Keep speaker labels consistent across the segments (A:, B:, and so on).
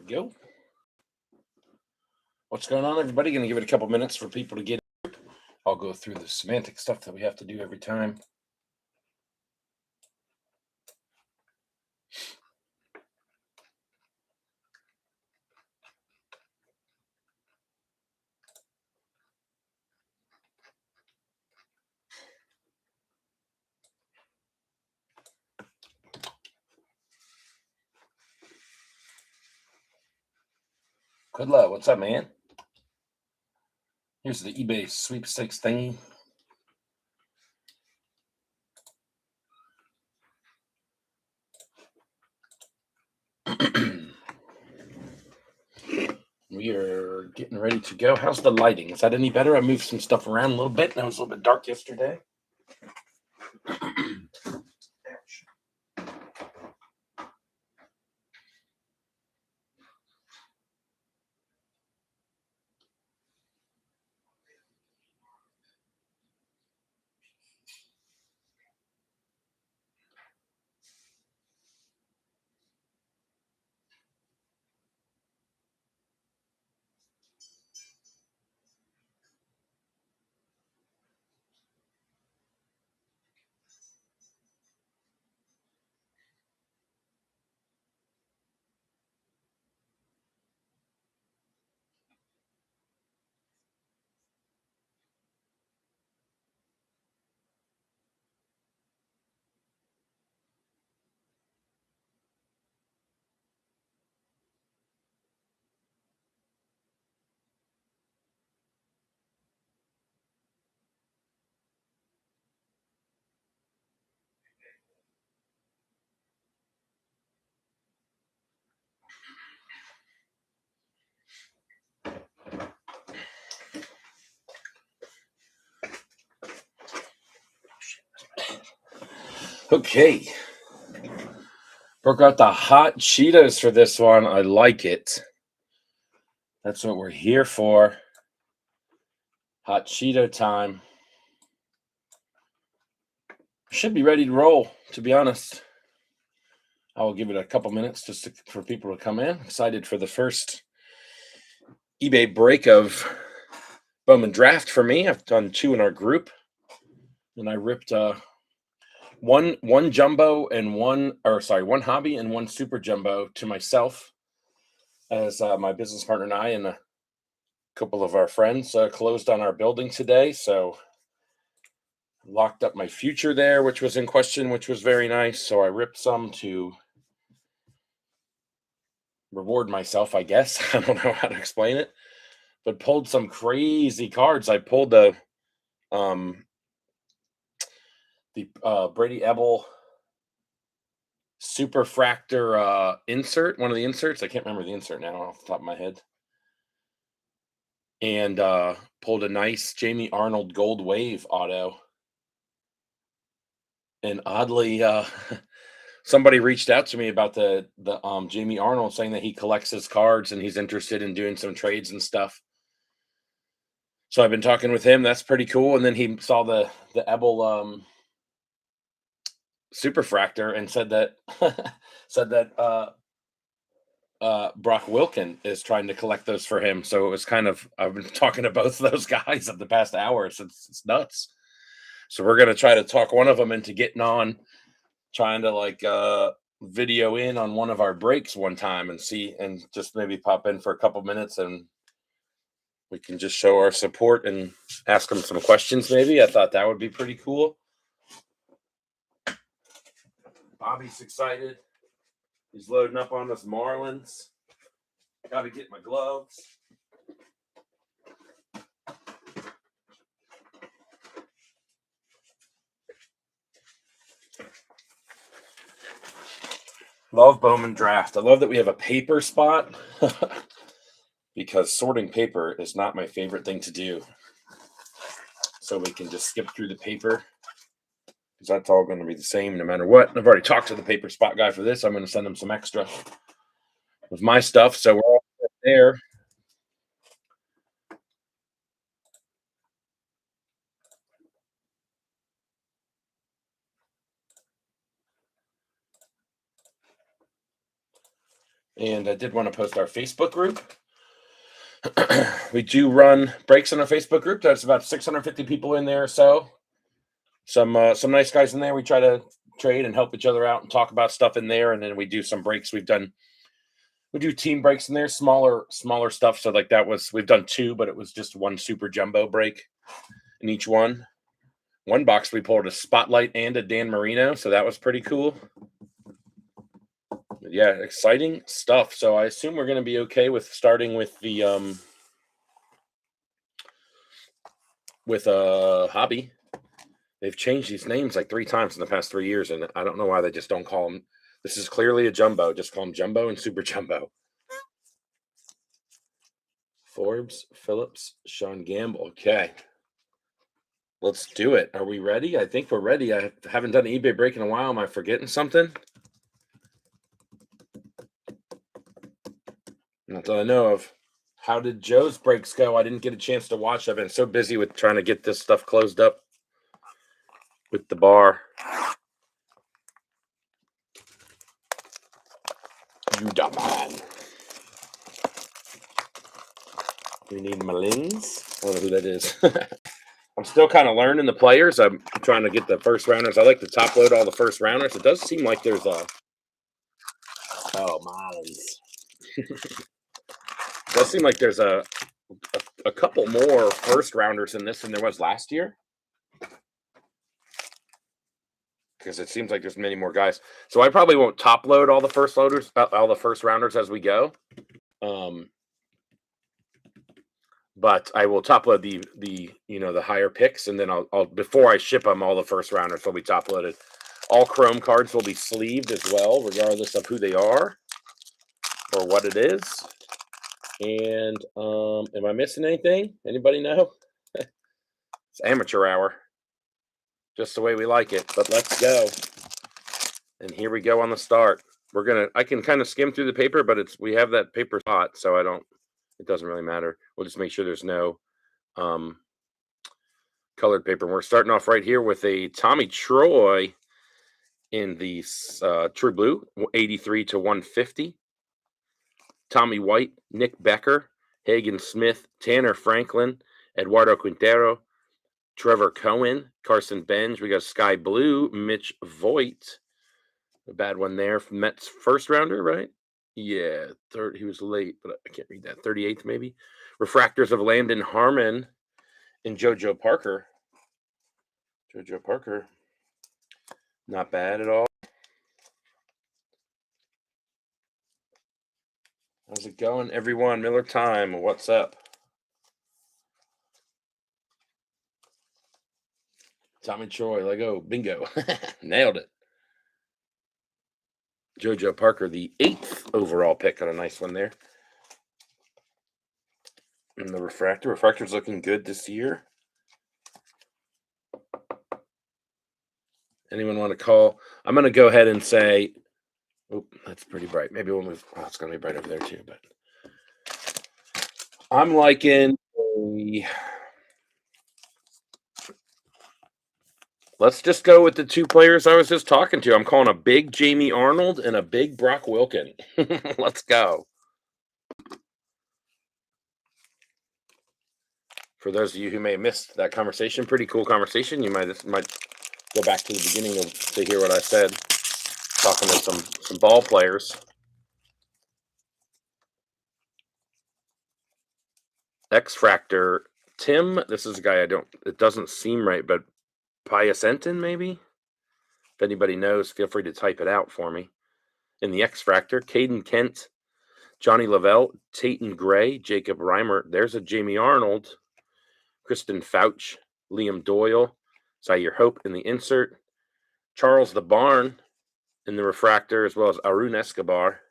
A: we go. What's going on, everybody? Going to give it a couple minutes for people to get in. I'll go through the semantic stuff that we have to do every time. Good luck. What's up, man? Here's the eBay sweepstakes thingy. We are getting ready to go. How's the lighting? Is that any better? I moved some stuff around a little bit, and it was a little bit dark yesterday. Ouch. Okay. Broke out the hot Cheetos for this one. I like it. That's what we're here for. Hot Cheeto time. Should be ready to roll, to be honest. I will give it a couple minutes just for people to come in. Excited for the first eBay break of Bowman draft for me. I've done 2 in our group, and I ripped one jumbo and one hobby and one super jumbo to myself, as my business partner and I and a couple of our friends closed on our building today. So locked up my future there, which was in question, which was very nice. So I ripped some to reward myself, I guess. I don't know how to explain it, but pulled some crazy cards. I pulled the Brady Ebel Superfractor insert, one of the inserts. I can't remember the insert now off the top of my head. And pulled a nice Jamie Arnold Gold Wave auto. And oddly, somebody reached out to me about the Jamie Arnold, saying that he collects his cards and he's interested in doing some trades and stuff. So I've been talking with him. That's pretty cool. And then he saw the Ebel Superfractor and said that Brock Wilkin is trying to collect those for him. So it was kind of, I've been talking to both of those guys of the past hour. Since it's nuts. So we're gonna try to talk one of them into getting on, trying to video in on one of our breaks one time and see, and just maybe pop in for a couple minutes and we can just show our support and ask them some questions. Maybe I thought that would be pretty cool. Bobby's excited. He's loading up on us Marlins. Got to get my gloves. Love Bowman draft. I love that we have a paper spot because sorting paper is not my favorite thing to do. So we can just skip through the paper because that's all going to be the same no matter what. And I've already talked to the paper spot guy for this. I'm going to send him some extra with my stuff. So we're all there. And I did want to post our Facebook group. We do run breaks in our Facebook group. There's about 650 people in there or so. Some nice guys in there. We try to trade and help each other out and talk about stuff in there. And then we do some breaks. We do team breaks in there, smaller stuff. So like we've done 2, but it was just one super jumbo break in each one. One box we pulled a Spotlight and a Dan Marino, so that was pretty cool. But yeah, exciting stuff. So I assume we're going to be okay with starting with the hobby. They've changed these names like 3 times in the past 3 years, and I don't know why they just don't call them. This is clearly a jumbo. Just call them jumbo and super jumbo. Forbes, Phillips, Sean Gamble. Okay. Let's do it. Are we ready? I think we're ready. I haven't done an eBay break in a while. Am I forgetting something? Not that I know of. How did Joe's breaks go? I didn't get a chance to watch. I've been so busy with trying to get this stuff closed up with the bar. You dumb man. We need Malins. I don't know who that is. I'm still kind of learning the players. I'm trying to get the first rounders. I like to top load all the first rounders. It does seem like there's a... Oh, Malins. It does seem like there's a couple more first rounders in this than there was last year. Because it seems like there's many more guys. So I probably won't top load all the first rounders as we go. But I will top load the higher picks, and then I'll before I ship them, all the first rounders will be top loaded. All Chrome cards will be sleeved as well, regardless of who they are or what it is. And am I missing anything? Anybody know? It's amateur hour, just the way we like it. But let's go. And here we go on the start. I can kind of skim through the paper, but we have that paper hot, so it doesn't really matter. We'll just make sure there's no colored paper. And we're starting off right here with a Tommy Troy in the True Blue, 83 to 150. Tommy White, Nick Becker, Hagen Smith, Tanner Franklin, Eduardo Quintero, Trevor Cohen, Carson Benj. We got Sky Blue, Mitch Voigt. A bad one there. Mets first rounder, right? Yeah, third. He was late, but I can't read that. 38th, maybe. Refractors of Landon Harmon and JoJo Parker. JoJo Parker, not bad at all. How's it going, everyone? Miller Time, what's up? Tommy Troy, Lego, bingo. Nailed it. JoJo Parker, the 8th overall pick. Got a nice one there. And the refractor's looking good this year. Anyone want to call? I'm going to go ahead and say, oh, that's pretty bright. Maybe we'll move. Oh, it's going to be bright over there too. But I'm liking let's just go with the 2 players I was just talking to. I'm calling a big Jamie Arnold and a big Brock Wilken. Let's go. For those of you who may have missed that conversation, pretty cool conversation. You might go back to the beginning to hear what I said, talking to some ball players. X-Fractor, Tim, this is a guy it doesn't seem right, but Piacentin, maybe? If anybody knows, feel free to type it out for me. In the X-Fractor, Caden Kent, Johnny Lavelle, Tayton Gray, Jacob Reimer. There's a Jamie Arnold, Kristen Fouch, Liam Doyle, Zaire Hope in the insert, Charles the Barn in the refractor, as well as Arun Escobar.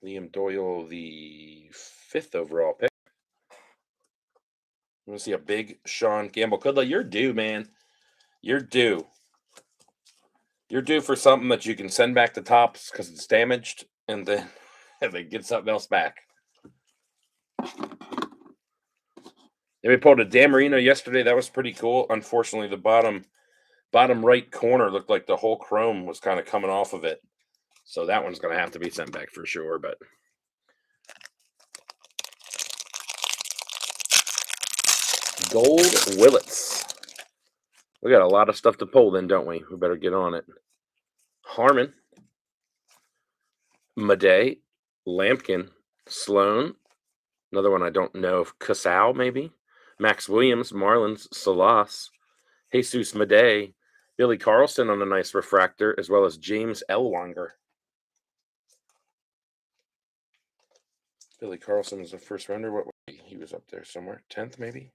A: Liam Doyle, the 5th overall pick. I'm going to see a big Sean Gamble. Kudla, you're due, man. You're due. You're due for something that you can send back to Topps because it's damaged, and then get something else back. Then we pulled a Dan Marino yesterday. That was pretty cool. Unfortunately, the bottom bottom right corner looked like the whole chrome was kind of coming off of it. So that one's going to have to be sent back for sure. But gold Willets. We got a lot of stuff to pull then, don't we? We better get on it. Harmon, Madej, Lampkin, Sloan. Another one I don't know if Casal maybe. Max Williams, Marlins, Salas, Jesus Madej, Billy Carlson on a nice refractor, as well as James Ellwanger. Billy Carlson was the first rounder. What he was up there somewhere, 10th maybe.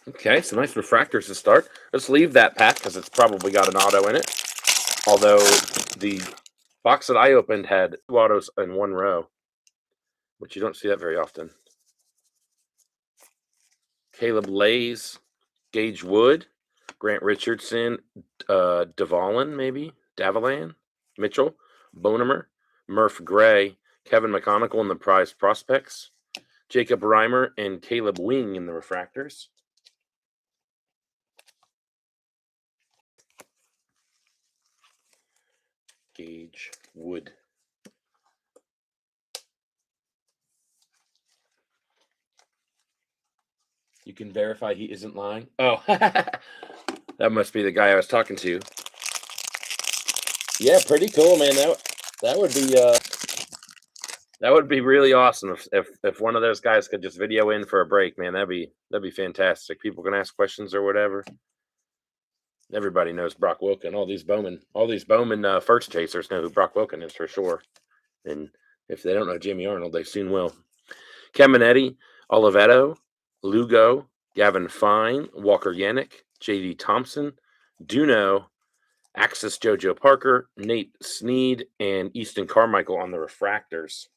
A: Okay, so nice refractors to start. Let's leave that pack because it's probably got an auto in it. Although the box that I opened had 2 autos in one row, which you don't see that very often. Caleb Lays, Gage Wood, Grant Richardson, Davalan maybe, Davalan, Mitchell, Bonemer, Murph Gray, Kevin McConicle in the prize prospects, Jacob Reimer, and Caleb Wing in the refractors. Gage Wood. You can verify he isn't lying. Oh, that must be the guy I was talking to. Yeah, pretty cool, man. That would be really awesome if one of those guys could just video in for a break, man. That'd be fantastic. People can ask questions or whatever. Everybody knows Brock Wilken. All these Bowman first chasers know who Brock Wilken is for sure. And if they don't know Jimmy Arnold, they soon will. Caminetti, Oliveto, Lugo, Gavin Fine, Walker Yannick, J.D. Thompson, Duno, Axis JoJo Parker, Nate Snead, and Easton Carmichael on the refractors.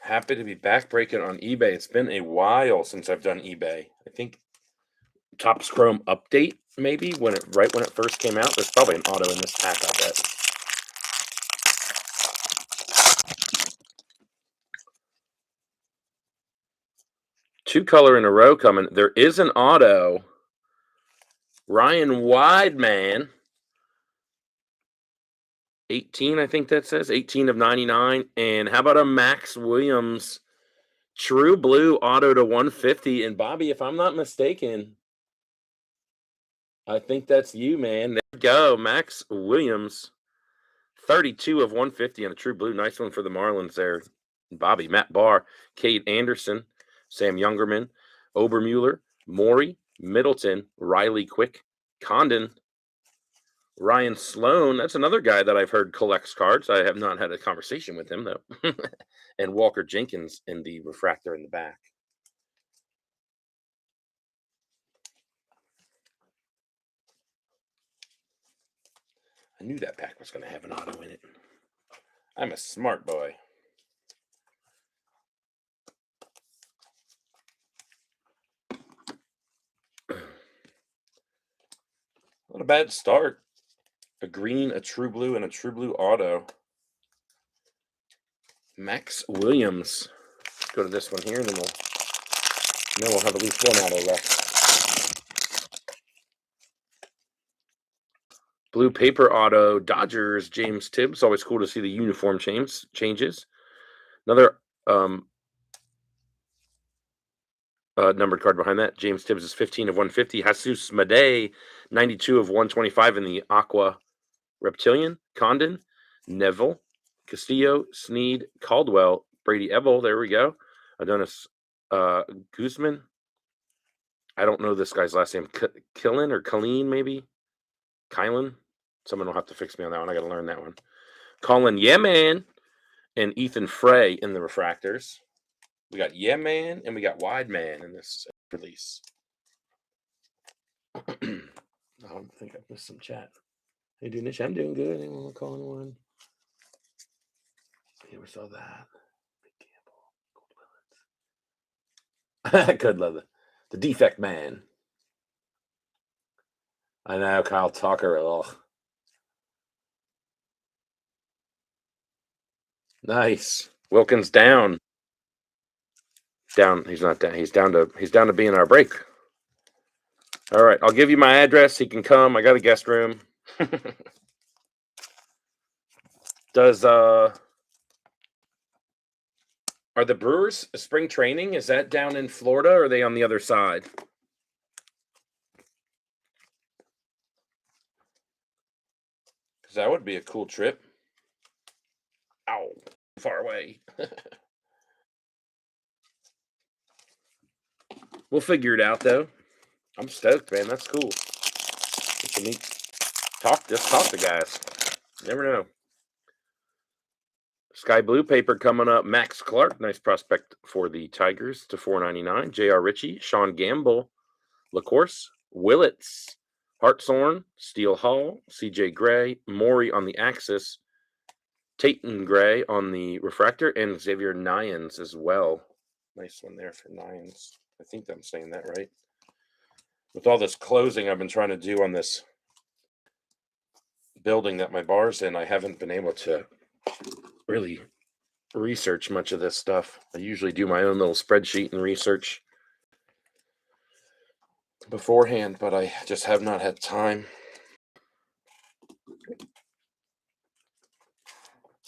A: Happy to be back breaking on eBay. It's been a while since I've done eBay. I think Topps Chrome update, maybe right when it first came out. There's probably an auto in this pack, I bet. Two color in a row coming. There is an auto. Ryan Wideman. 18, I think that says. 18 of 99. And how about a Max Williams True Blue auto to 150? And Bobby, if I'm not mistaken, I think that's you, man. There we go. Max Williams. 32 of 150 on a True Blue. Nice one for the Marlins there. Bobby, Matt Barr, Cade Anderson, Sam Youngerman, Obermueller, Maury, Middleton, Riley Quick, Condon, Ryan Sloan. That's another guy that I've heard collects cards. I have not had a conversation with him, though. And Walker Jenkins in the refractor in the back. I knew that pack was going to have an auto in it. I'm a smart boy. Not a bad start. A green, a True Blue, and a True Blue auto. Max Williams. Let's go to this one here, and then we'll have at least one auto left. Blue paper auto, Dodgers, James Tibbs. Always cool to see the uniform changes. Another numbered card behind that. James Tibbs is 15 of 150. Jesus Madej, 92 of 125 in the Aqua Reptilian. Condon, Neville, Castillo, Snead, Caldwell, Brady Ebel. There we go. Adonis Guzman. I don't know this guy's last name. Killen or Colleen, maybe? Kylan? Someone will have to fix me on that one. I got to learn that one. Colin Yeman and Ethan Frey in the refractors. We got Yeman and we got Wideman in this release. I don't think I've missed some chat. Hey, doing this? I'm doing good. Anyone want to call anyone? You ever saw that? Big Campbell. I could love it. The defect man. I know, Kyle Tucker. Ugh. Nice. Wilkins down. Down. He's not down. He's down to be in our break. All right. I'll give you my address. He can come. I got a guest room. Does are the Brewers spring training? Is that down in Florida or are they on the other side? Because that would be a cool trip. Ow. Far away. We'll figure it out though. I'm stoked, man. That's cool. It's a neat just talk to guys. You never know. Sky Blue paper coming up. Max Clark, nice prospect for the Tigers to $4.99. J.R. Ritchie, Sean Gamble, LaCourse, Willits, Hartshorn, Steele Hall, C.J. Gray, Maury on the Axis, Tayton Gray on the refractor, and Xavier Nyans as well. Nice one there for Nyans. I think I'm saying that right. With all this closing I've been trying to do on this building that my bar's in, I haven't been able to really research much of this stuff. I usually do my own little spreadsheet and research beforehand, but I just have not had time.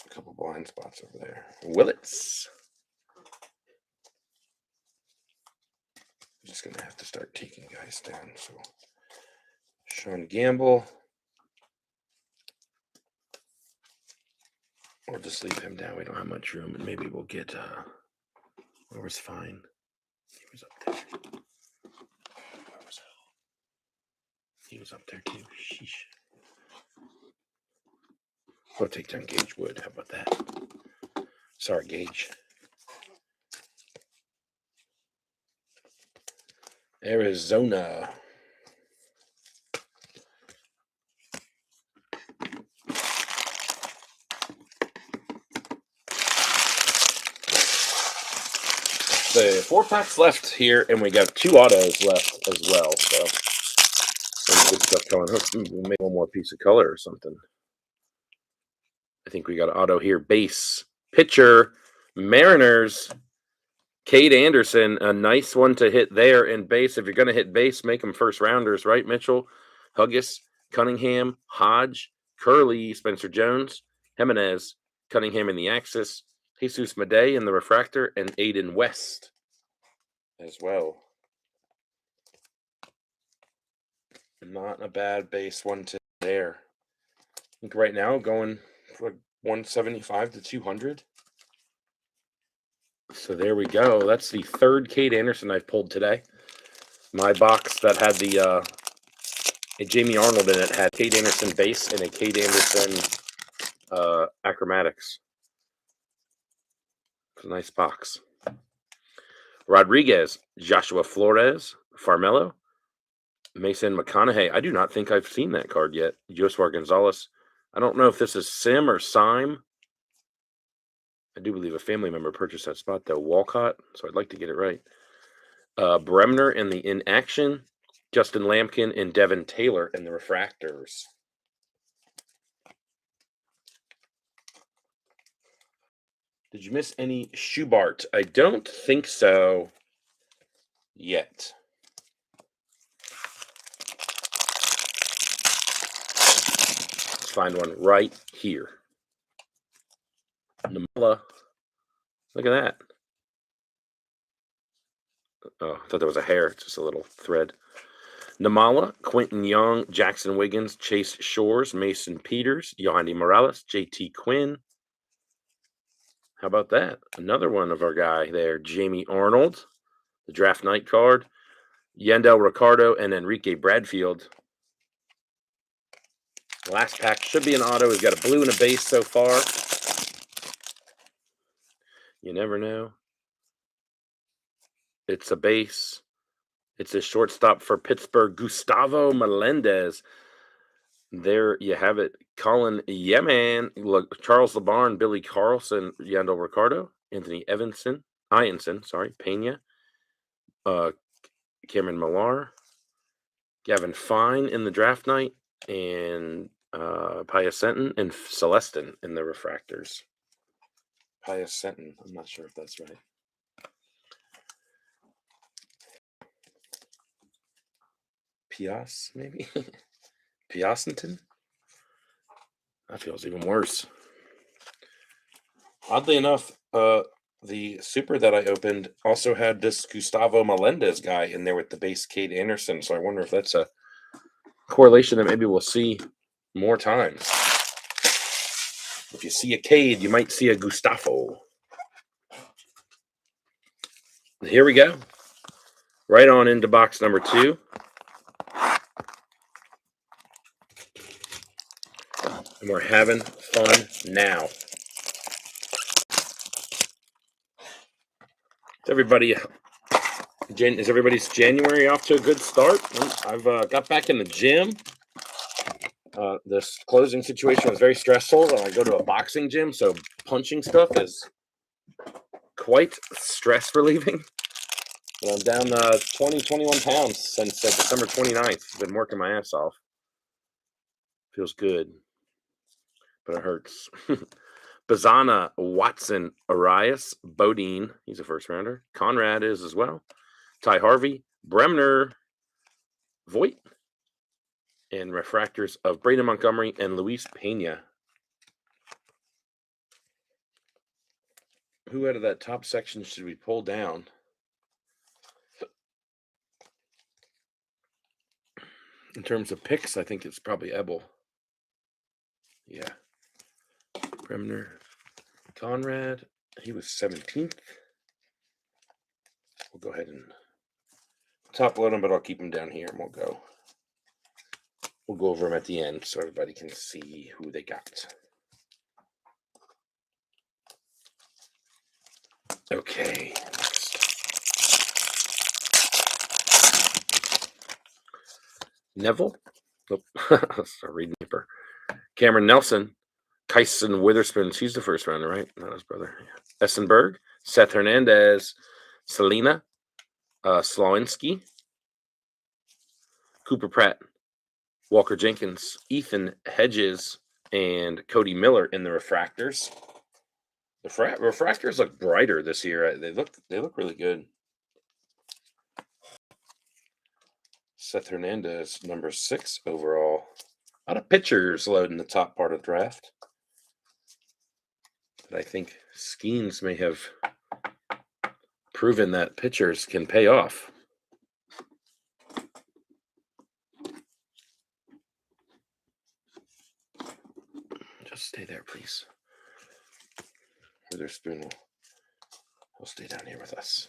A: A couple blind spots over there. Willits. I'm just gonna have to start taking guys down. So Sean Gamble. Or just leave him down. We don't have much room, and maybe we'll get where's fine. He was up there. Where was hell? He was up there too. Sheesh. We'll take down Gage Wood. How about that? Sorry, Gage. Arizona. The 4-packs left here, and we got 2 autos left as well. So some good stuff coming. We'll make one more piece of color or something. I think we got an auto here. Base pitcher, Mariners. Cade Anderson, a nice one to hit there in base. If you're going to hit base, make them first rounders, right? Mitchell, Huggis, Cunningham, Hodge, Curley, Spencer Jones, Jimenez, Cunningham in the Axis, Jesus Madej in the refractor, and Aiden West as well. Not a bad base one to there. I think right now going for 175 to 200. So there we go. That's the 3rd Cade Anderson I've pulled today. My box that had the a Jamie Arnold in it had Cade Anderson base and a Cade Anderson achromatics. It's a nice box. Rodriguez, Joshua Flores, Farmelo, Mason McConaughey. I do not think I've seen that card yet. Josvar Gonzalez. I don't know if this is Sim or Sime. I do believe a family member purchased that spot, though. Walcott, so I'd like to get it right. Bremner in the inaction. Justin Lampkin and Devin Taylor in the refractors. Did you miss any Schubart? I don't think so yet. Let's find one right here. Namala. Look at that. Oh, I thought that was a hair. It's just a little thread. Namala, Quentin Young, Jackson Wiggins, Chase Shores, Mason Peters, Yohandy Morales, JT Quinn. How about that? Another one of our guy there, Jamie Arnold, the draft night card, Yandel Ricardo, and Enrique Bradfield. Last pack should be an auto. We've got a blue and a base so far. You never know. It's a base. It's a shortstop for Pittsburgh, Gustavo Melendez. There you have it. Colin Yeman, Charles LeBarn, Billy Carlson, Yandel Ricardo, Anthony Ianson, Pena, Cameron Millar, Gavin Fine in the draft night, and Piacenton and Celestin in the refractors. Hyacinth. I'm not sure if that's right. Pias, maybe? Piacenton? That feels even worse. Oddly enough, the super that I opened also had this Gustavo Melendez guy in there with the base Cade Anderson. So I wonder if that's a correlation that maybe we'll see more times. If you see a Cade, you might see a Gustavo. Here we go. Right on into box number 2. And we're having fun now. Is everybody's January off to a good start? I've got back in the gym. This closing situation was very stressful. I go to a boxing gym, so punching stuff is quite stress relieving. I'm down 21 pounds since December 29th. Been working my ass off. Feels good, but it hurts. Bazana, Watson, Arias, Bodine, he's a first rounder. Conrad is as well. Ty Harvey, Bremner, Voigt, and refractors of Braden Montgomery and Luis Pena. Who out of that top section should we pull down? In terms of picks, I think it's probably Ebel. Yeah. Bremner, Conrad, he was 17th. We'll go ahead and top load him, but I'll keep him down here and we'll go over them at the end so everybody can see who they got. Okay. Neville. Oh, sorry, reading paper. Cameron Nelson, Kyson Witherspoon. He's the first rounder, right? Not his brother. Yeah. Essenberg, Seth Hernandez, Selena, Slawinski, Cooper Pratt, Walker Jenkins, Ethan Hedges, and Cody Miller in the refractors. The refractors look brighter this year. They look really good. Seth Hernandez, number 6 overall. A lot of pitchers loading the top part of the draft. But I think Skeens may have proven that pitchers can pay off. Just stay there, please. Witherspoon will stay down here with us.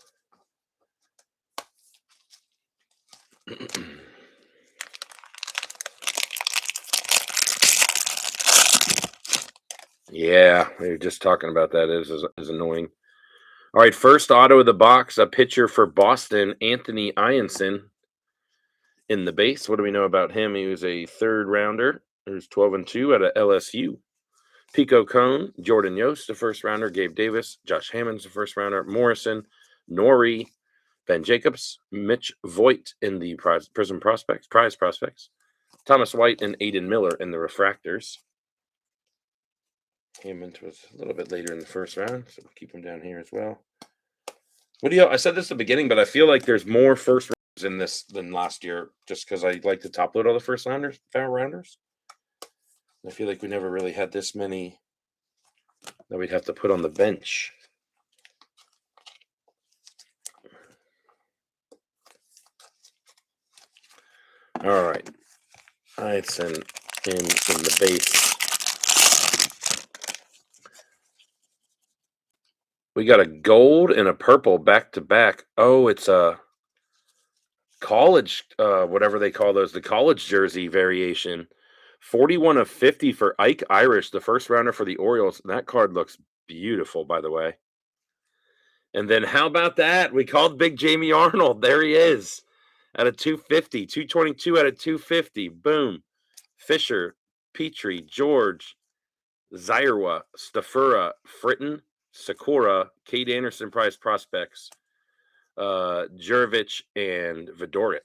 A: Yeah, we were just talking about that. It is annoying. All right, first auto of the box, a pitcher for Boston, Anthony Ianson in the base. What do we know about him? He was a third rounder. He was 12-2 out of LSU. Pico Cone, Jordan Yost, the first rounder. Gabe Davis, Josh Hammond's the first rounder. Morrison, Norrie, Ben Jacobs, Mitch Voigt in the prize prospects. Thomas White and Aiden Miller in the refractors. Hammond was a little bit later in the first round, so we'll keep him down here as well. I said this at the beginning, but I feel like there's more first rounders in this than last year, just because I like to top load all the first rounders. I feel like we never really had this many that we'd have to put on the bench. All right. It's in the base. We got a gold and a purple back to back. Oh, it's a college, whatever they call those, the college jersey variation. 41/50 for Ike Irish, the first rounder for the Orioles. And that card looks beautiful, by the way. And then how about that? We called Big Jamie Arnold. There he is at a 250, 222 out of 250. Boom. Fisher, Petrie, George, Zairwa, Stafura, Fritton, Sakura, Cade Anderson prize prospects, Jurevich, and Vidoric.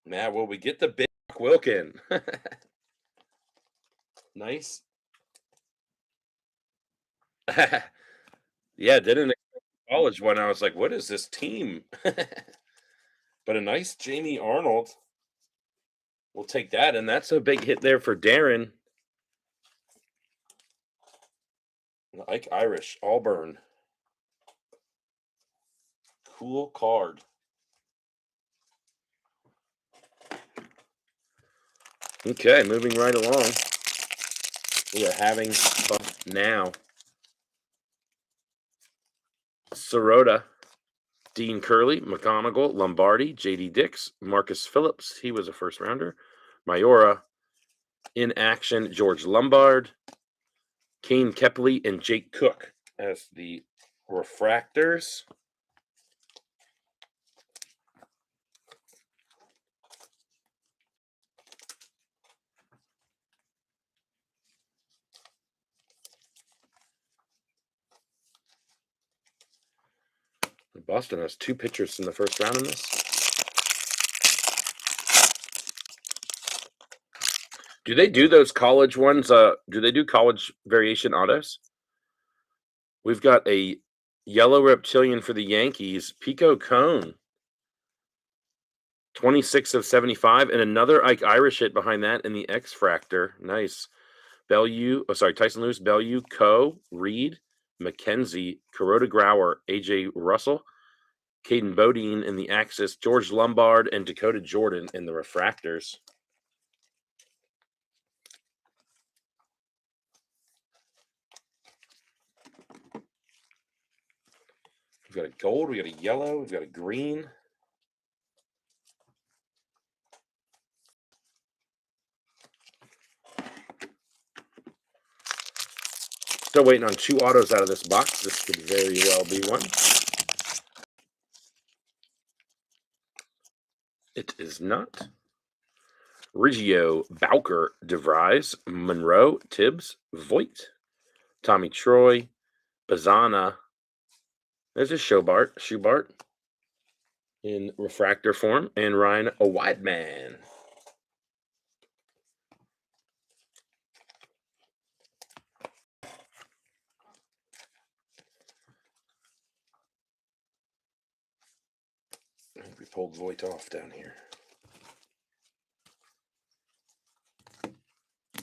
A: Now, will we get the big Wilkin? Nice. Yeah, didn't expect the college one. I was like, "What is this team?" But a nice Jamie Arnold. We'll take that, and that's a big hit there for Darren. Ike Irish, Auburn. Cool card. Okay, moving right along. We are having fun now. Sirota, Dean Curley, McGonigal, Lombardi, J.D. Dix, Marcus Phillips. He was a first rounder. Mayora, in action, George Lombard, Kane Kepley, and Jake Cook as the refractors. Boston has 2 pitchers in the first round in this. Do they do those college ones? Do they do college variation autos? We've got a yellow reptilian for the Yankees, Pico Cone, 26 of 75, and another Ike Irish hit behind that in the X Fractor. Nice. Tyson Lewis, Bellew, Coe, Reed, McKenzie, Kuroda Grauer, AJ Russell, Caden Bodine in the Axis, George Lombard, and Dakota Jordan in the refractors. We've got a gold, we got a yellow, we've got a green. Still waiting on 2 autos out of this box. This could very well be one. It is not. Riggio, Bowker, DeVries, Monroe, Tibbs, Voigt, Tommy Troy, Bazana. There's a Schubart in refractor form, and Ryan Weidman. I think we pulled Voigt off down here.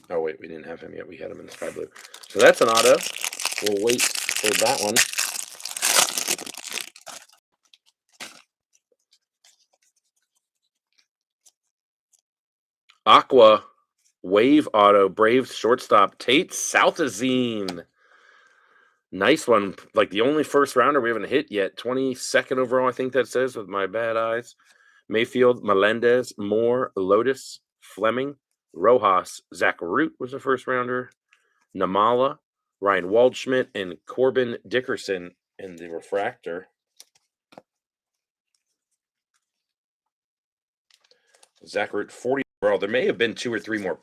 A: Oh, wait, we didn't have him yet. We had him in sky blue. So that's an auto. We'll wait for that one. Aqua, Wave auto, Braves shortstop, Tate Southazine. Nice one. Like the only first rounder we haven't hit yet. 22nd overall, I think that says, with my bad eyes. Mayfield, Melendez, Moore, Lotus, Fleming, Rojas, Zach Root was a first rounder. Namala, Ryan Waldschmidt, and Corbin Dickerson in the refractor. Zach Root, 40 overall. There may have been 2 or 3 more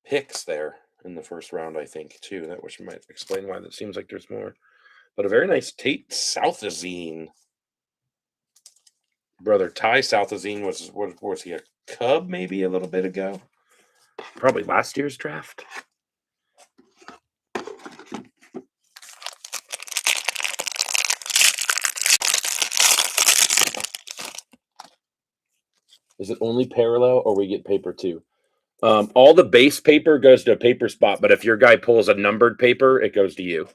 A: picks there in the first round, I think, too. That which might explain why that seems like there's more. But a very nice Tate Southazine. Brother Ty Southazine was he a Cub maybe a little bit ago? Probably last year's draft. Is it only parallel or we get paper too? All the base paper goes to a paper spot, but if your guy pulls a numbered paper, it goes to you.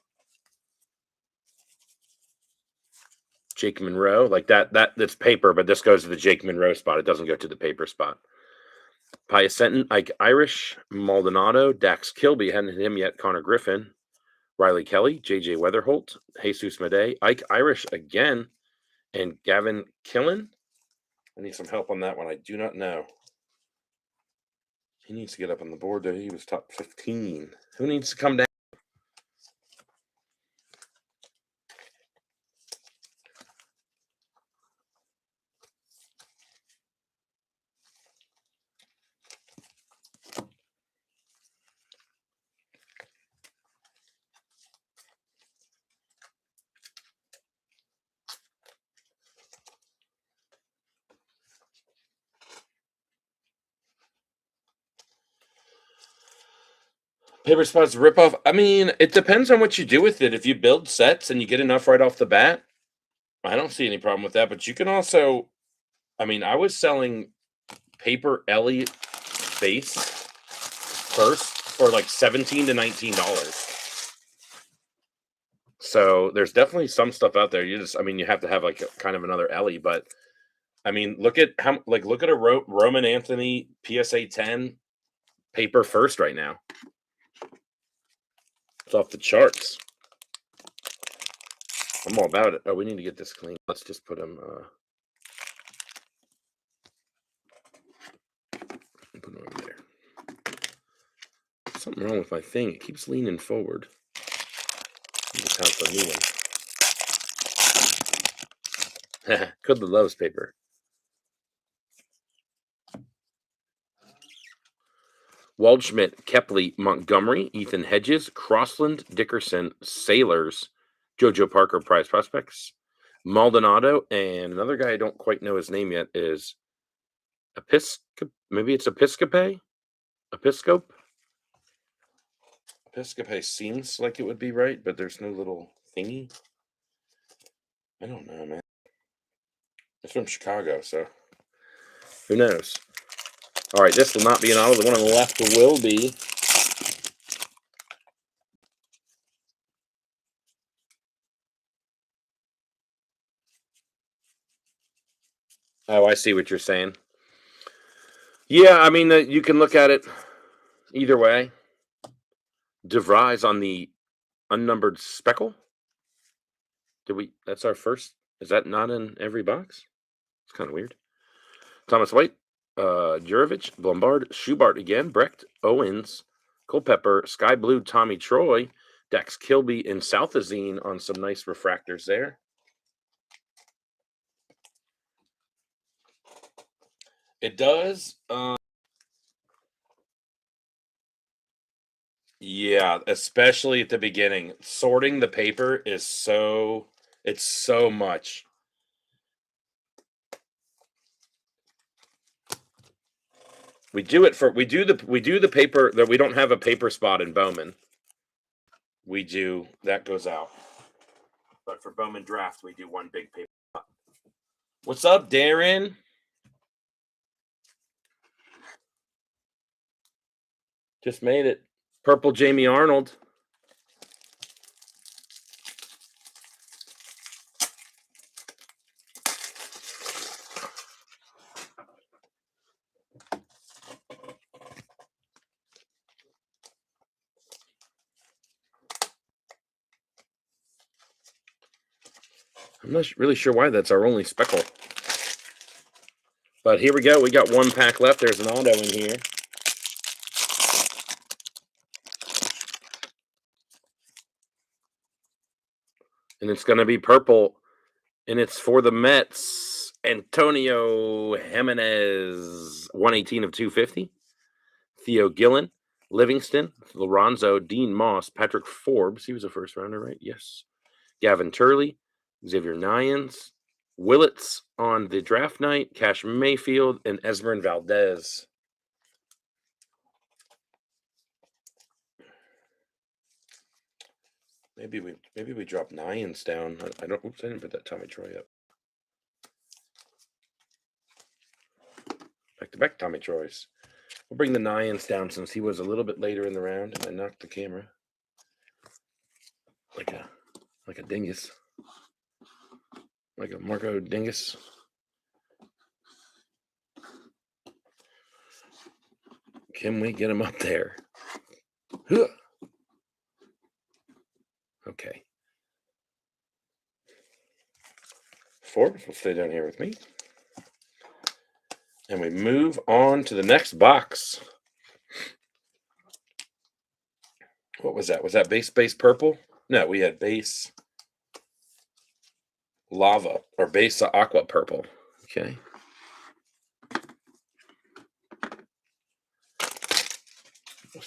A: Jake Monroe, like that's paper, but this goes to the Jake Monroe spot. It doesn't go to the paper spot. Pius Senton, Ike Irish, Maldonado, Dax Kilby, hadn't hit him yet, Connor Griffin, Riley Kelly, JJ Weatherholt, Jesus Madej, Ike Irish again, and Gavin Killen. I need some help on that one. I do not know. He needs to get up on the board, though. He was top 15. Who needs to come down? Paper spots rip off. I mean, it depends on what you do with it. If you build sets and you get enough right off the bat, I don't see any problem with that. But you can also, I mean, I was selling paper Ellie base first for like $17 to $19. So there's definitely some stuff out there. I mean, you have to have like kind of another Ellie, but I mean, look at look at a Roman Anthony PSA 10 paper first right now. It's off the charts. I'm all about it. Oh, we need to get this clean. Let's just put him. Put him over there. Something wrong with my thing. It keeps leaning forward. Just have a new one. Kudla loves paper. Waldschmidt, Kepley, Montgomery, Ethan Hedges, Crossland, Dickerson, Sailors, JoJo Parker, Prize Prospects, Maldonado, and another guy I don't quite know his name yet is maybe it's Episcope? Episcope seems like it would be right, but there's no little thingy. I don't know, man. It's from Chicago, so who knows? All right, this will not be an auto. The one on the left will be. Oh, I see what you're saying. Yeah, I mean, you can look at it either way. DeVries on the unnumbered speckle. That's our first. Is that not in every box? It's kind of weird. Thomas White, Jurovich, Lombard, Schubart again, Brecht, Owens, Culpepper, Sky Blue, Tommy Troy, Dax Kilby, and Southazine on some nice refractors there. It does. Yeah, especially at the beginning. Sorting the paper is it's so much. We do the paper that we don't have a paper spot in Bowman. That goes out. But for Bowman draft, we do one big paper spot. What's up, Darren? Just made it. Purple Jamie Arnold. I'm not really sure why that's our only speckle. But here we go. We got one pack left. There's an auto in here. And it's going to be purple. And it's for the Mets. Antonio Jimenez, 118 of 250. Theo Gillen, Livingston, Lorenzo, Dean Moss, Patrick Forbes. He was a first rounder, right? Yes. Gavin Turley, Xavier Nyans, Willits on the draft night, Cash Mayfield, and Esmeralda Valdez. Maybe we drop Nyans down. I didn't put that Tommy Troy up. Back to back Tommy Troys. We'll bring the Nyans down since he was a little bit later in the round, and I knocked the camera like a dingus, like a Marco dingus. Can we get him up there? Okay. Forbes will stay down here with me. And we move on to the next box. What was that? Was that base purple? No, we had base lava or base aqua purple. Okay.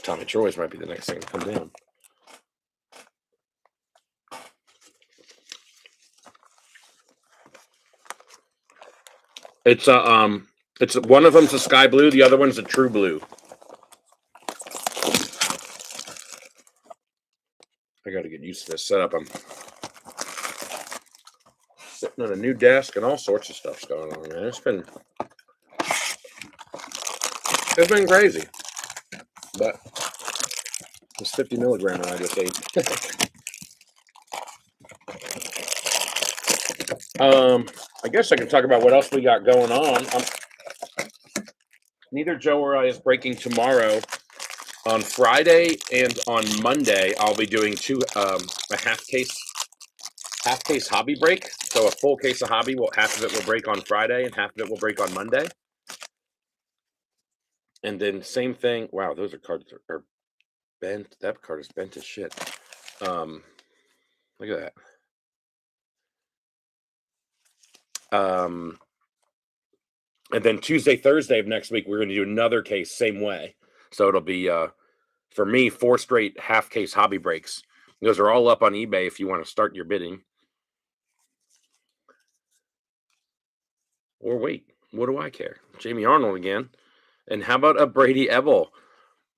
A: Tommy Troy's might be the next thing to come down. It's one of them's a sky blue, the other one's a true blue. used to this setup. I'm sitting on a new desk and all sorts of stuff's going on, man. It's been crazy. But this 50 milligram I just ate. I guess I can talk about what else we got going on. Neither Joe or I is breaking tomorrow. On Friday and on Monday, I'll be doing a half case hobby break. So a full case of hobby, half of it will break on Friday and half of it will break on Monday. And then same thing. Wow, those cards are bent. That card is bent as shit. Look at that. And then Tuesday, Thursday of next week, we're going to do another case same way. So it'll be for me 4 straight half case hobby breaks. Those are all up on eBay if you want to start your bidding. Or wait, what do I care? Jamie Arnold again. And how about a Brady Ebel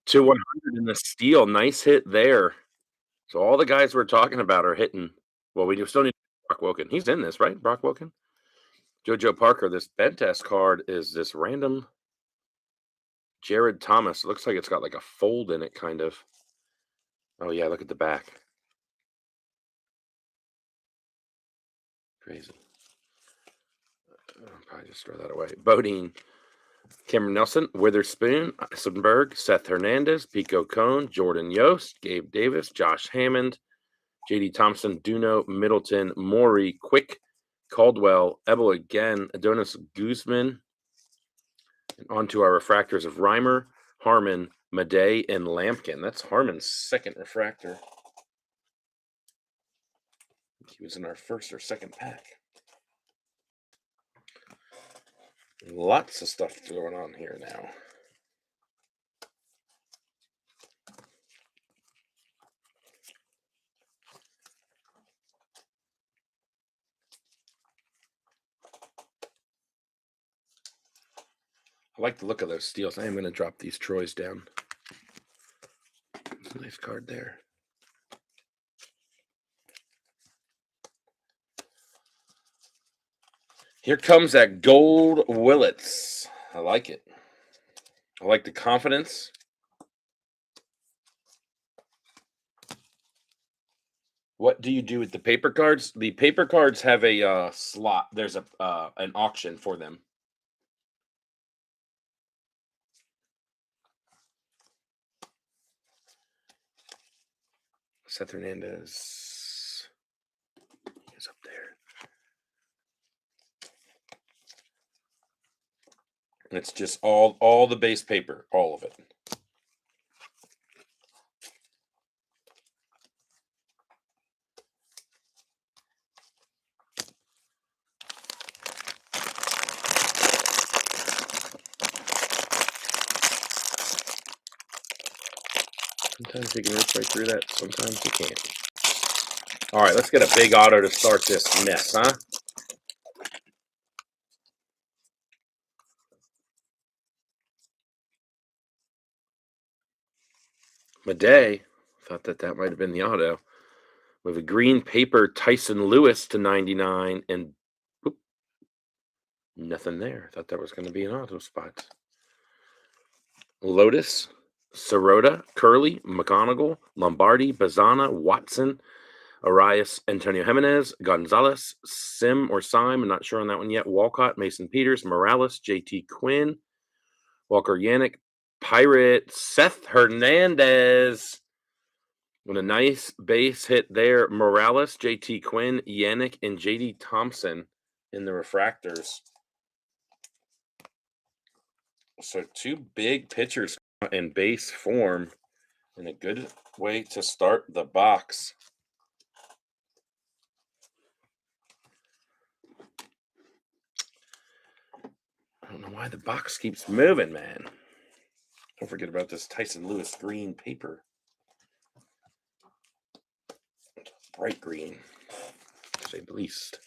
A: to 100 in the steal? Nice hit there. So all the guys we're talking about are hitting. Well, we still need Brock Wilken. He's in this, right? Brock Wilken? JoJo Parker. This Bentest card is this random Jared Thomas. It looks like it's got like a fold in it, kind of. Oh, yeah, look at the back. Crazy. I'll probably just throw that away. Bodine. Cameron Nelson, Witherspoon, Eisenberg, Seth Hernandez, Pico Cone, Jordan Yost, Gabe Davis, Josh Hammond, J.D. Thompson, Duno, Middleton, Morey, Quick, Caldwell, Ebel again, Adonis Guzman. And on to our refractors of Reimer, Harmon, Madej, and Lampkin. That's Harmon's second refractor. He was in our first or second pack. Lots of stuff going on here now. I like the look of those steals. I am going to drop these Troys down. It's a nice card there. Here comes that gold Willits. I like it. I like the confidence. What do you do with the paper cards? The paper cards have a slot. There's an auction for them. Seth Hernandez is up there. It's just all the base paper, all of it. Sometimes you can reach right through that. Sometimes you can't. All right, let's get a big auto to start this mess, huh? Madej, thought that might have been the auto. With a green paper Tyson Lewis to 99, and whoop, nothing there. Thought that was going to be an auto spot. Lotus, Sirota, Curley, McGonigal, Lombardi, Bazana, Watson, Arias, Antonio Jimenez, Gonzalez, Sim, I'm not sure on that one yet. Walcott, Mason Peters, Morales, JT Quinn, Walker Yannick, Pirate, Seth Hernandez. With a nice base hit there. Morales, JT Quinn, Yannick, and JD Thompson in the refractors. So 2 big pitchers in base form, and a good way to start the box. I don't know why the box keeps moving, man. Don't forget about this Tyson Lewis green paper. Bright green, to say the least.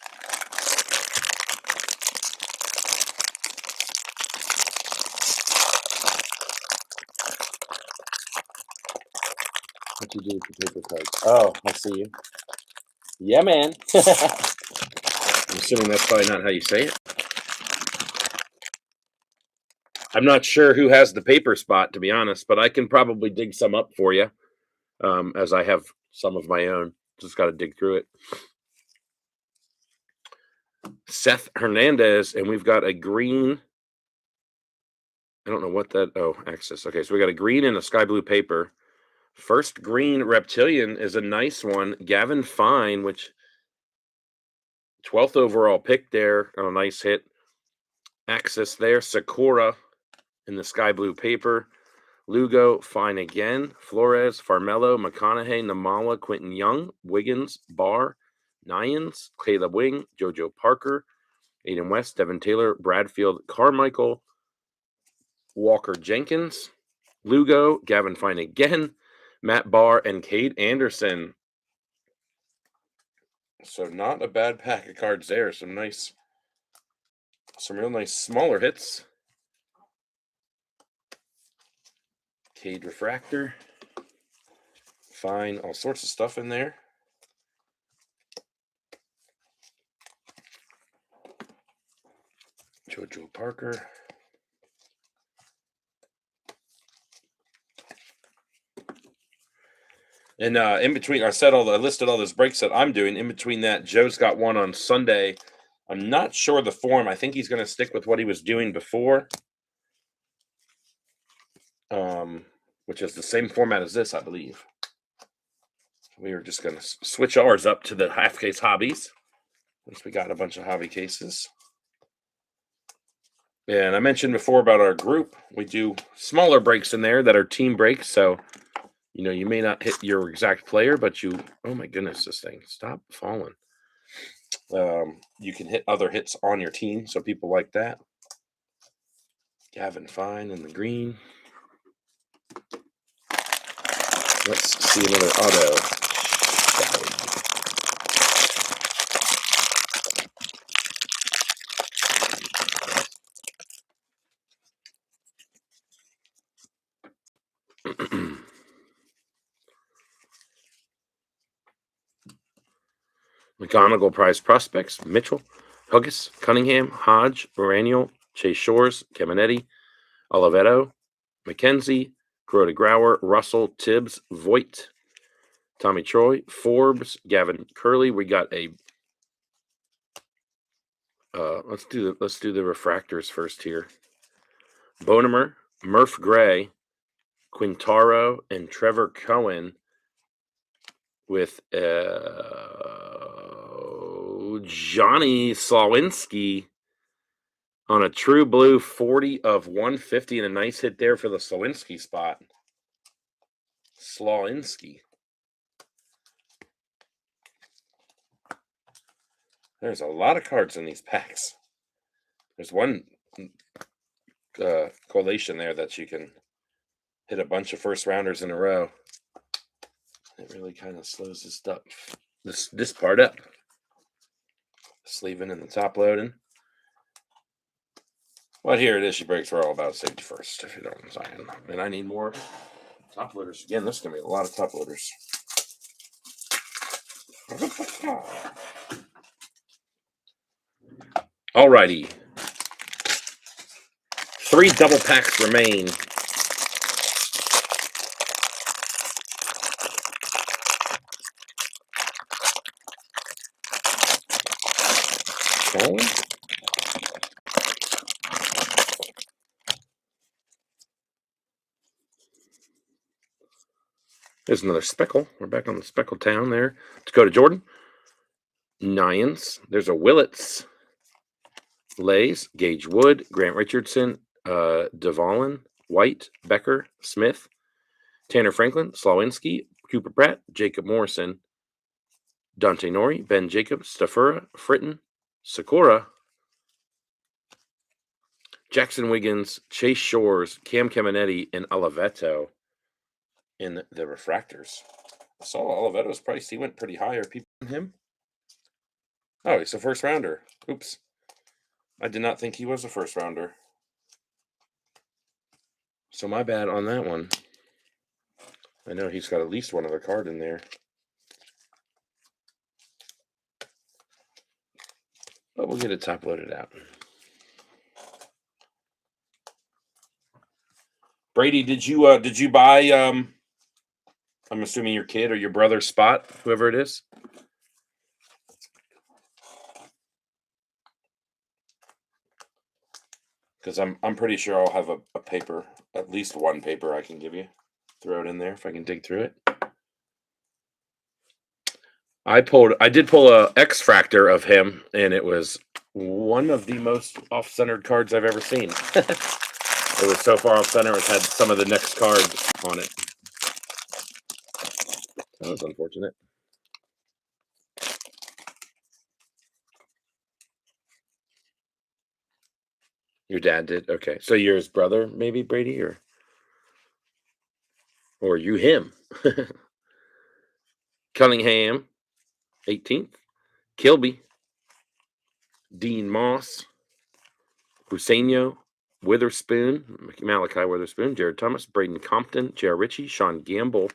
A: What you do with the paper cards? Oh, I see you. Yeah, man. I'm assuming that's probably not how you say it. I'm not sure who has the paper spot, to be honest, but I can probably dig some up for you, as I have some of my own. Just got to dig through it. Seth Hernandez, and we've got a green. I don't know what that. Oh, Access. Okay, so we got a green and a sky blue paper. First green reptilian is a nice one. Gavin Fine, which 12th overall pick there on a nice hit. Access there. Sakura in the sky blue paper. Lugo, fine again. Flores, Farmelo, McConaughey, Namala, Quentin Young, Wiggins, Barr, Nyans, Caleb Wing, JoJo Parker, Aiden West, Devin Taylor, Bradfield, Carmichael, Walker Jenkins, Lugo, Gavin Fine again, Matt Barr, and Cade Anderson. So not a bad pack of cards there. Some real nice smaller hits. Cade Refractor. Fine, all sorts of stuff in there. JoJo Parker. And in between, I listed all those breaks that I'm doing. In between that, Joe's got one on Sunday. I'm not sure the form. I think he's going to stick with what he was doing before, which is the same format as this, I believe. We are just going to switch ours up to the half case hobbies. At least we got a bunch of hobby cases. And I mentioned before about our group. We do smaller breaks in there that are team breaks. So, you may not hit your exact player, but oh my goodness, this thing, stop falling. You can hit other hits on your team. So people like that. Gavin Fine in the green. Let's see another auto. McGonagall Prize Prospects, Mitchell, Huggis, Cunningham, Hodge, Raniel, Chase Shores, Caminetti, Oliveto, McKenzie, Grota Grauer, Russell, Tibbs, Voigt, Tommy Troy, Forbes, Gavin Curley. We got a let's do the refractors first here. Bonemer, Murph Gray, Quintaro, and Trevor Cohen with Johnny Slawinski on a true blue 40 of 150 and a nice hit there for the Slawinski spot. Slawinski. There's a lot of cards in these packs. There's one collation there that you can hit a bunch of first rounders in a row. It really kind of slows this part up. Sleeving and the top loading. But here it is. She breaks. We're all about safety first, if you know what I'm saying. And I need more top loaders. Again, this is going to be a lot of top loaders. Alrighty. 3 double packs remain. There's another Speckle. We're back on the Speckle town there. Dakota Jordan. Nyans. There's a Willits. Lays. Gage Wood. Grant Richardson. Devolin. White. Becker. Smith. Tanner Franklin. Slawinski. Cooper Pratt. Jacob Morrison. Dante Nori. Ben Jacobs. Stafura. Fritton. Sakura. Jackson Wiggins. Chase Shores. Cam Caminetti. And Oliveto in the refractors. I saw Oliveto's price. He went pretty high. Are people on him? Oh, he's a first rounder. Oops. I did not think he was a first rounder. So my bad on that one. I know he's got at least one other card in there. But we'll get it top loaded out. Brady, did you buy I'm assuming your kid or your brother's spot, whoever it is? Because I'm pretty sure I'll have a paper, at least one paper I can give you. Throw it in there if I can dig through it. I did pull a X Fractor of him, and it was one of the most off-centered cards I've ever seen. It was so far off-center, it had some of the next cards on it. That was unfortunate. Your dad did? Okay. So you're his brother, maybe, Brady, or you him? Cunningham, 18th. Kilby, Dean Moss, Busenio, Witherspoon, Malachi Witherspoon, Jared Thomas, Braden Compton, J.R. Ritchie, Sean Gamble,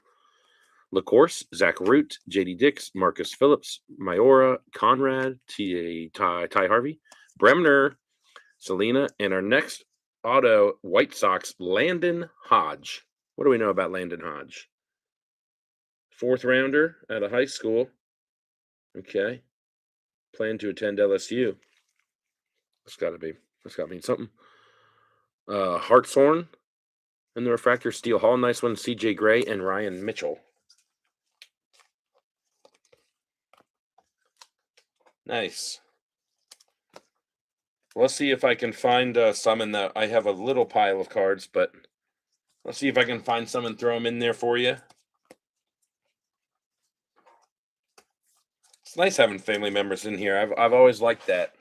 A: LaCourse, Zach Root, J.D. Dix, Marcus Phillips, Mayora, Conrad, Ty Harvey, Bremner, Selena, and our next auto, White Sox, Landon Hodge. What do we know about Landon Hodge? 4th rounder out of high school. Okay. Plan to attend LSU. That's got to mean something. Hartshorn in the refractor, Steel Hall, nice one. CJ Gray and Ryan Mitchell. Nice. Let's see if I can find some in the. I have a little pile of cards, but let's see if I can find some and throw them in there for you. It's nice having family members in here. I've always liked that.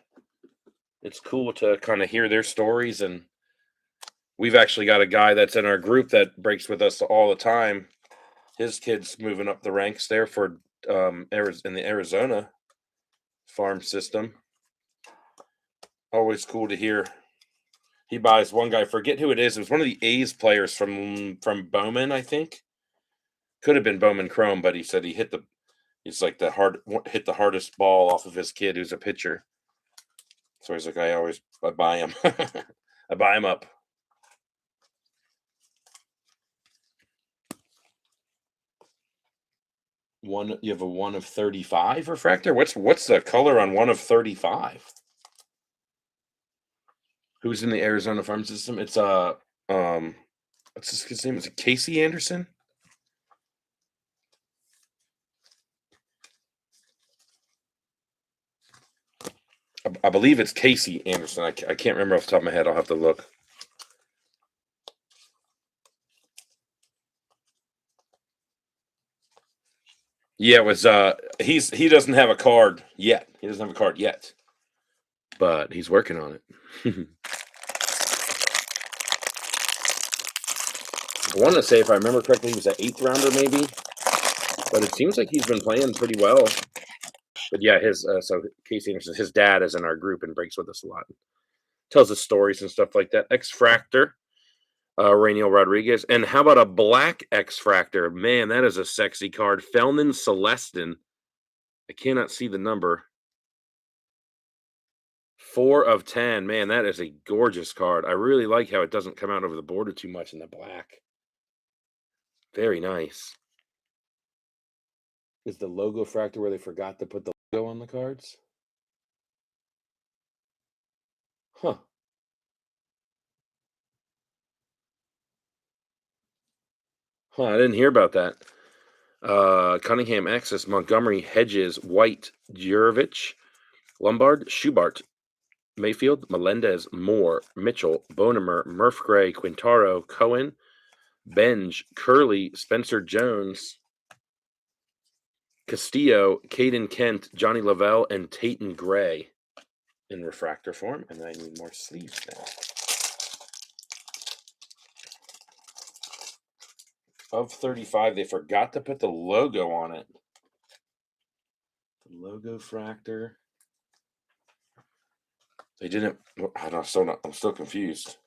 A: It's cool to kind of hear their stories, and we've actually got a guy that's in our group that breaks with us all the time. His kid's moving up the ranks there for in the Arizona farm system. Always cool to hear. He buys one guy, forget who it is. It was one of the A's players from Bowman, I think. Could have been Bowman Chrome, but he said he hit the hardest ball off of his kid who's a pitcher. So he's like, I buy him. I buy him up. You have a 1 of 35 refractor? What's the color on 1 of 35? Who's in the Arizona farm system? It's what's his name? Is it Casey Anderson? I believe it's Casey Anderson. I can't remember off the top of my head. I'll have to look. Yeah, it was he doesn't have a card yet. He doesn't have a card yet. But he's working on it. I want to say, if I remember correctly, he was an 8th rounder maybe. But it seems like he's been playing pretty well. But yeah, so Casey Anderson, his dad is in our group and breaks with us a lot. Tells us stories and stuff like that. X-Fractor, Rainiel Rodriguez. And how about a black X-Fractor? Man, that is a sexy card. Felman Celestin. I cannot see the number. 4 of 10. Man, that is a gorgeous card. I really like how it doesn't come out over the border too much in the black. Very nice. Is the logo fractor where they forgot to put the logo on the cards? Huh. I didn't hear about that. Cunningham, Axis, Montgomery, Hedges, White, Jurovich, Lombard, Schubart, Mayfield, Melendez, Moore, Mitchell, Bonemer, Murph Gray, Quintaro, Cohen, Benj, Curley, Spencer Jones, Castillo, Caden Kent, Johnny Lavelle, and Tayton Gray in refractor form. And I need more sleeves now. Of 35, they forgot to put the logo on it. The logo fractor. They didn't. I'm still confused.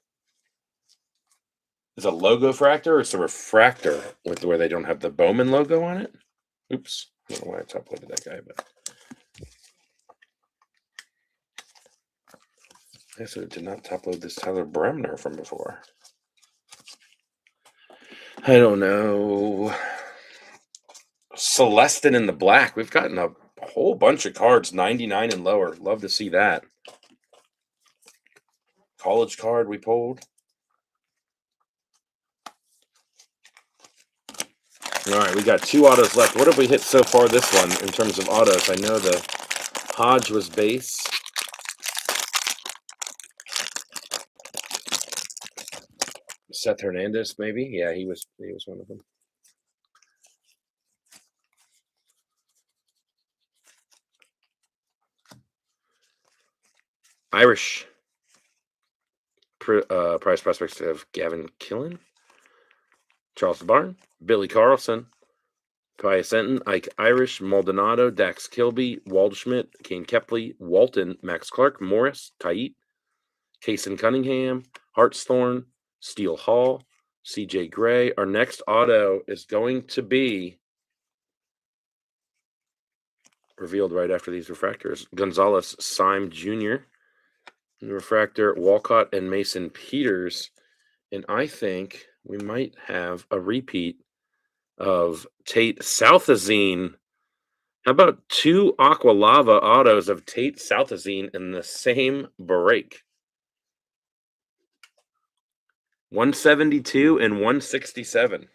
A: Is a logo fractor or it's a refractor with where they don't have the Bowman logo on it? Oops. I don't know why I top loaded that guy, but I also did not top load this Tyler Bremner from before. I don't know. Celestin in the black. We've gotten a whole bunch of cards, 99 and lower. Love to see that. College card we pulled. All right, we got 2 autos left. What have we hit so far this one in terms of autos? I know the Hodge was base. Seth Hernandez, maybe? Yeah, he was one of them. Irish prize prospects of Gavin Killen, Charles Barn, Billy Carlson, Pius Enton, Ike Irish, Maldonado, Dax Kilby, Waldschmidt, Kane Kepley, Walton, Max Clark, Morris, Tait, Kaysen Cunningham, Hartshorn, Steele Hall, CJ Gray. Our next auto is going to be revealed right after these refractors. Gonzalez Syme Jr., refractor, Walcott and Mason Peters. And I think we might have a repeat of Tate Southazine. How about 2 Aqua Lava autos of Tate Southazine in the same break? 172 and 167.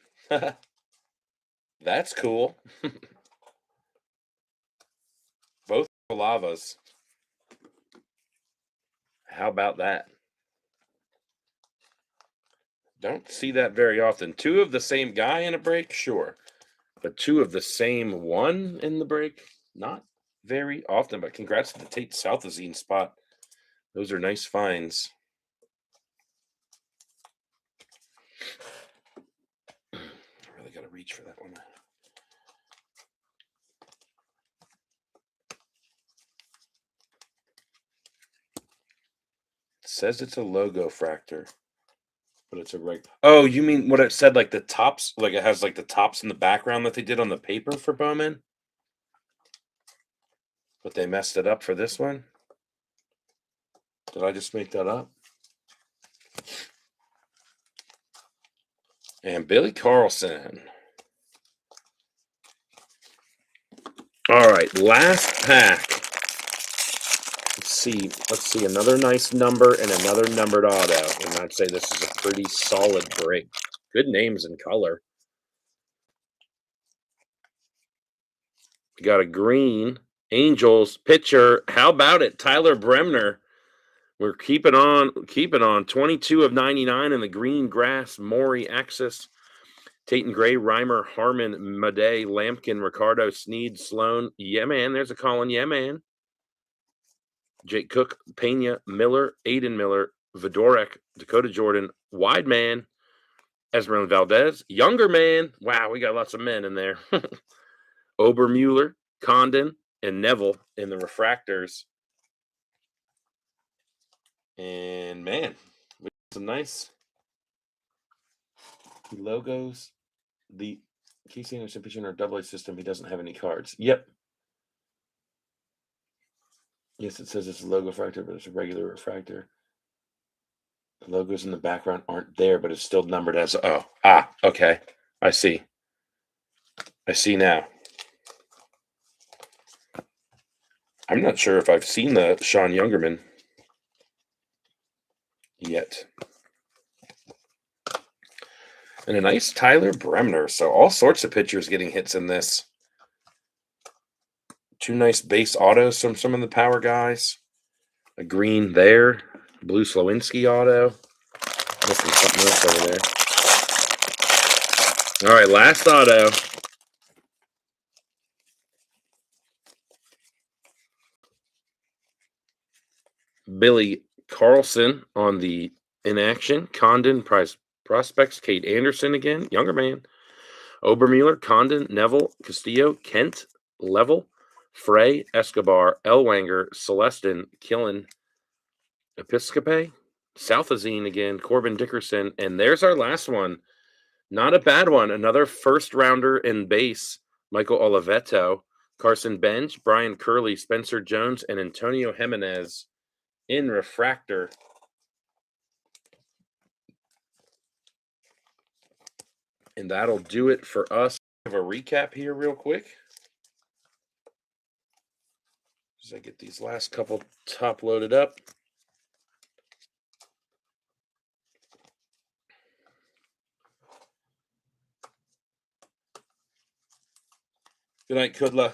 A: That's cool. Both Lavas. How about that? Don't see that very often. 2 of the same guy in a break, sure. But 2 of the same one in the break, not very often. But congrats to the Tate Southazine spot. Those are nice finds. I really got to reach for that one. It says it's a logo fractor, but it's a reg. Oh, you mean what it said, like the tops, like it has like the tops in the background that they did on the paper for Bowman? But they messed it up for this one? Did I just make that up? And Billy Carlson. All right, last pack. Let's see another nice number and another numbered auto. And I'd say this is a pretty solid break. Good names and color. We got a green Angels pitcher. How about it? Tyler Bremner. We're keeping on 22 of 99 in the green grass, Maury, Axis, Tate and Gray, Reimer, Harmon, Madej, Lampkin, Ricardo, Sneed, Sloan. Yeah, man. There's a Colin. Yeah, man. Jake Cook, Pena, Miller, Aiden Miller, Vidorek, Dakota Jordan, Wide Man, Esmeralda Valdez, Younger Man. Wow, we got lots of men in there. Obermuller, Condon, and Neville in the refractors. And man, we got some nice logos. The Casey Anderson pitcher in our AA system, he doesn't have any cards. Yep. Yes, it says it's a logo fractor, but it's a regular refractor. The logos in the background aren't there, but it's still numbered as okay. I see now. I'm not sure if I've seen the Sean Youngerman yet. And a nice Tyler Bremner. So all sorts of pitchers getting hits in this. 2 nice base autos from some of the power guys. A green there. Blue Slowinski auto. Must be something else over there. All right, last auto. Billy Carlson on the inaction. Condon, Prize Prospects, Kate Anderson again. Younger Man. Obermuller, Condon, Neville, Castillo, Kent, Level, Frey, Escobar, Elwanger, Celestin, Killen, Episcope, Southazine again, Corbin Dickerson, and there's our last one. Not a bad one. Another first rounder in base. Michael Oliveto, Carson Bench, Brian Curley, Spencer Jones, and Antonio Jimenez in refractor. And that'll do it for us. Have a recap here real quick. As I get these last couple top loaded up. Good night, Kudla.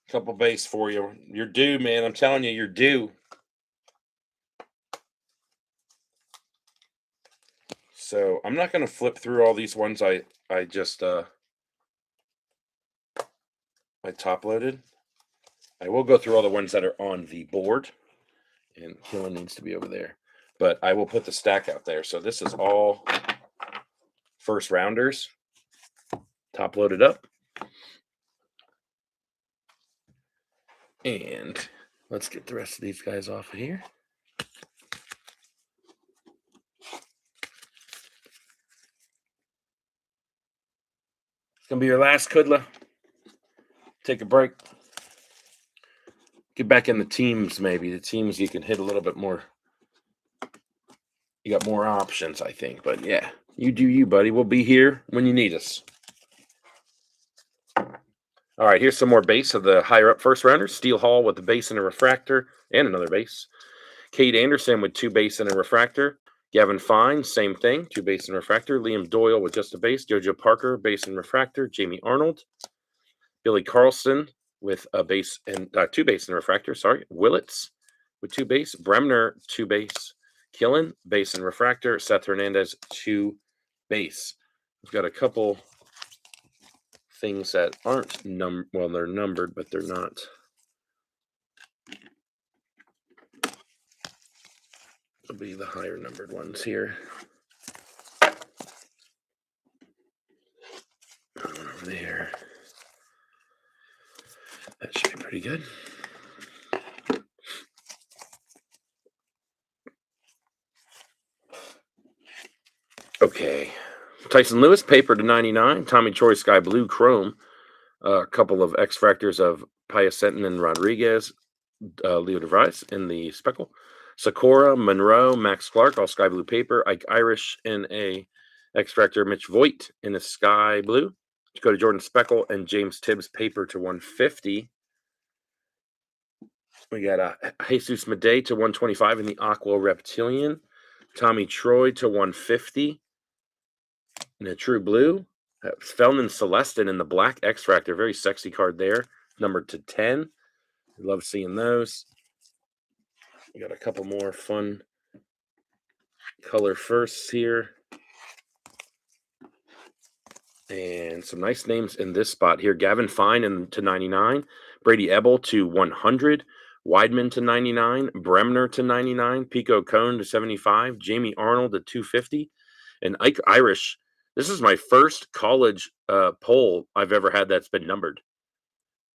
A: Couple base for you. You're due, man. I'm telling you, you're due. So I'm not going to flip through all these ones I just I top loaded. I will go through all the ones that are on the board, and Killen needs to be over there. But I will put the stack out there. So this is all first rounders, top loaded up. And let's get the rest of these guys off of here. It's going to be your last, Kudla. Take a break. Get back in the teams, maybe. The teams you can hit a little bit more. You got more options, I think. But yeah, you do you, buddy. We'll be here when you need us. All right, here's some more base of the higher up first rounders. Steele Hall with the base and a refractor and another base. Cade Anderson with 2 base and a refractor. Gavin Fine, same thing, 2 base and refractor. Liam Doyle with just a base. JoJo Parker, base and refractor. Jamie Arnold. Billy Carlson with a base and 2 base and refractor. Sorry. Willits with 2 base. Bremner, 2 base. Killen, base and refractor. Seth Hernandez, 2 base. We've got a couple things that aren't well, they're numbered, but they're not. It'll be the higher numbered ones here. One over there. That should be pretty good. Okay. Tyson Lewis, paper to 99. Tommy Troy, sky blue, chrome. A couple of X-Fractors of Piacentin and Rodriguez. Leo DeVries in the speckle. Sakura, Monroe, Max Clark, all sky blue paper. Ike Irish in a X-Fractor. Mitch Voigt in a sky blue. Dakota Jordan speckle and James Tibbs paper to 150. We got a Jesus Madej to 125 in the Aqua Reptilian. Tommy Troy to 150 in a true blue. Felman Celestin in the black X-Fractor. Very sexy card there. Numbered to 10. Love seeing those. We got a couple more fun color firsts here. And some nice names in this spot here. Gavin Fine to 99. Brady Ebel to 100. Weidman to 99. Bremner to 99. Pico Cone to 75. Jamie Arnold to 250. And Ike Irish. This is my first college poll I've ever had that's been numbered.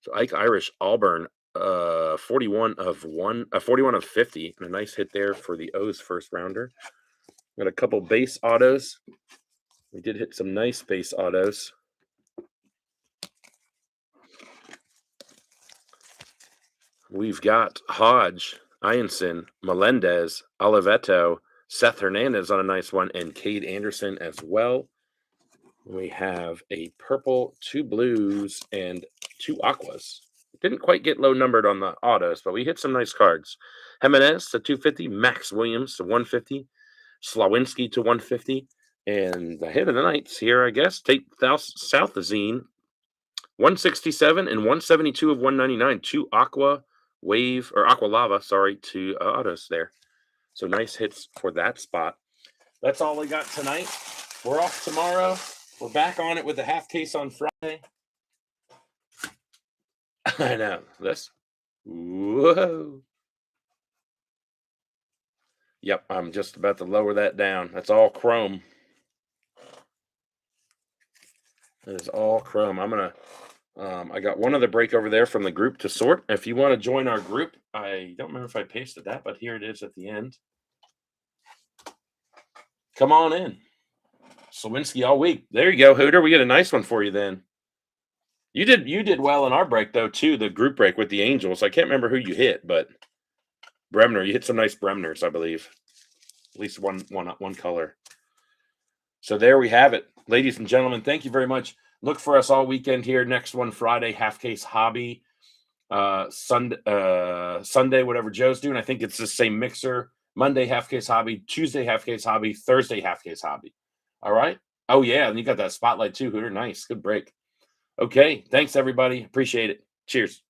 A: So Ike Irish, Auburn, 41 of 50, and a nice hit there for the O's first rounder. Got a couple base autos. We did hit some nice base autos. We've got Hodge, Ianson, Melendez, Oliveto, Seth Hernandez on a nice one, and Cade Anderson as well. We have a purple, 2 blues, and 2 aquas. Didn't quite get low numbered on the autos, but we hit some nice cards. Jimenez to 250, Max Williams to 150, Slawinski to 150, and the hit of the nights here, I guess, Tate Southazine, 167 and 172 of 199, 2 aqua lava, to autos there. So nice hits for that spot. That's all we got tonight. We're off tomorrow. We're back on it with the half case on Friday. I know. This. Whoa. Yep, I'm just about to lower that down. That's all chrome. That is all chrome. I'm going to, I got one other break over there from the group to sort. If you want to join our group, I don't remember if I pasted that, but here it is at the end. Come on in. Slawinski all week. There you go, Hooter. We get a nice one for you then. You did well in our break though too, the group break with the Angels. I can't remember who you hit, but Bremner, you hit some nice Bremners, I believe. At least one color. So there we have it. Ladies and gentlemen, thank you very much. Look for us all weekend here. Next one Friday, Half Case Hobby. Sunday, whatever Joe's doing. I think it's the same mixer. Monday, Half Case Hobby. Tuesday, Half Case Hobby. Thursday, Half Case Hobby. All right. Oh yeah, and you got that spotlight too, Hooter. Nice, good break. Okay, thanks everybody. Appreciate it. Cheers.